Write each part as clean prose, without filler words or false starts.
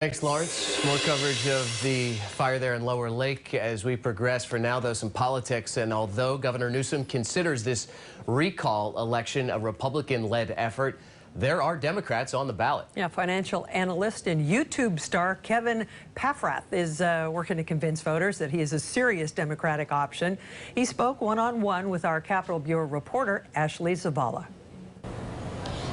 Thanks, Lawrence. More coverage of the fire there in Lower Lake as we progress. For now, though, some politics. And although Governor Newsom considers this recall election a Republican-led effort, there are Democrats on the ballot. Yeah, financial analyst and YouTube star Kevin Paffrath is working to convince voters that he is a serious Democratic option. He spoke one-on-one with our Capitol Bureau reporter, Ashley Zavala.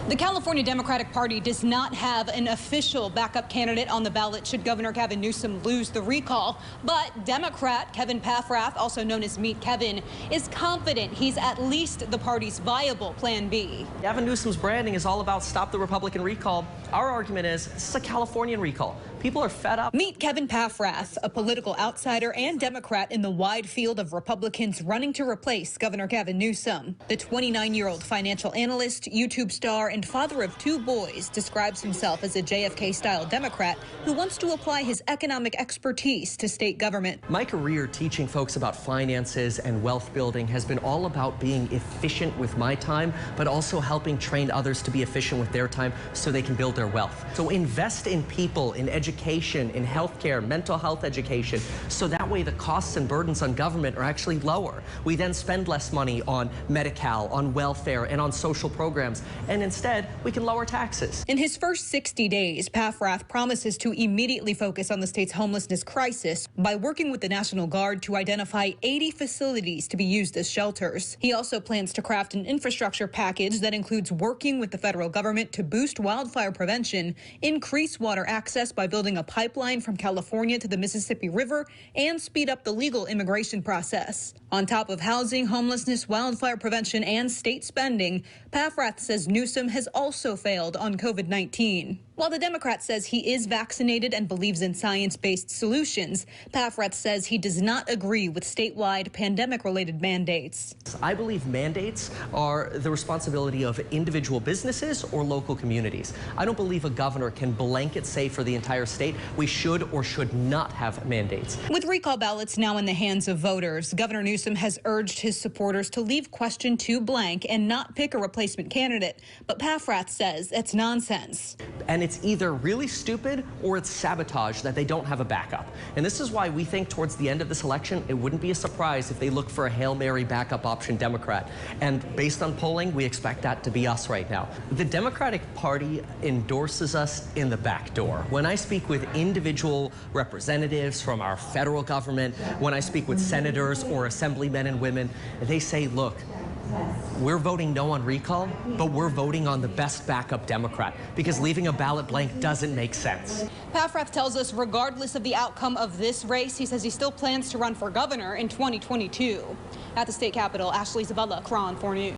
The California Democratic Party does not have an official backup candidate on the ballot should Governor Gavin Newsom lose the recall. But Democrat Kevin Paffrath, also known as Meet Kevin, is confident he's at least the party's viable plan B. Gavin Newsom's branding is all about stop the Republican recall. Our argument is this is a Californian recall. People are fed up. Meet Kevin Paffrath, a political outsider and Democrat in the wide field of Republicans running to replace Governor Gavin Newsom. The 29-year-old financial analyst, YouTube star, and father of two boys describes himself as a JFK-style Democrat who wants to apply his economic expertise to state government. My career teaching folks about finances and wealth building has been all about being efficient with my time, but also helping train others to be efficient with their time so they can build their wealth. So invest in people, in education, in healthcare, mental health education, so that way the costs and burdens on government are actually lower. We then spend less money on Medi-Cal, on welfare, and on social programs, and instead we can lower taxes. In his first 60 days, Paffrath promises to immediately focus on the state's homelessness crisis by working with the National Guard to identify 80 facilities to be used as shelters. He also plans to craft an infrastructure package that includes working with the federal government to boost wildfire prevention, increase water access by building a pipeline from California to the Mississippi River, and speed up the legal immigration process. On top of housing, homelessness, wildfire prevention, and state spending, Paffrath says Newsom has also failed on COVID-19. While the Democrat says he is vaccinated and believes in science-based solutions, Paffrath says he does not agree with statewide pandemic-related mandates. I believe mandates are the responsibility of individual businesses or local communities. I don't believe a governor can blanket say for the entire state we should or should not have mandates. With recall ballots now in the hands of voters, Governor Newsom has urged his supporters to leave question 2 blank and not pick a replacement candidate. But Paffrath says it's nonsense. And it's either really stupid or it's sabotage that they don't have a backup. And this is why we think towards the end of this election, it wouldn't be a surprise if they look for a Hail Mary backup option Democrat. And based on polling, we expect that to be us right now. The Democratic Party endorses us in the back door. When I speak with individual representatives from our federal government, when I speak with senators or assemblymen and women, they say, look, we're voting no on recall, but we're voting on the best backup Democrat because leaving a ballot blank doesn't make sense. Paffrath tells us regardless of the outcome of this race, he says he still plans to run for governor in 2022. At the state capitol, Ashley Zavala, KRON 4 News.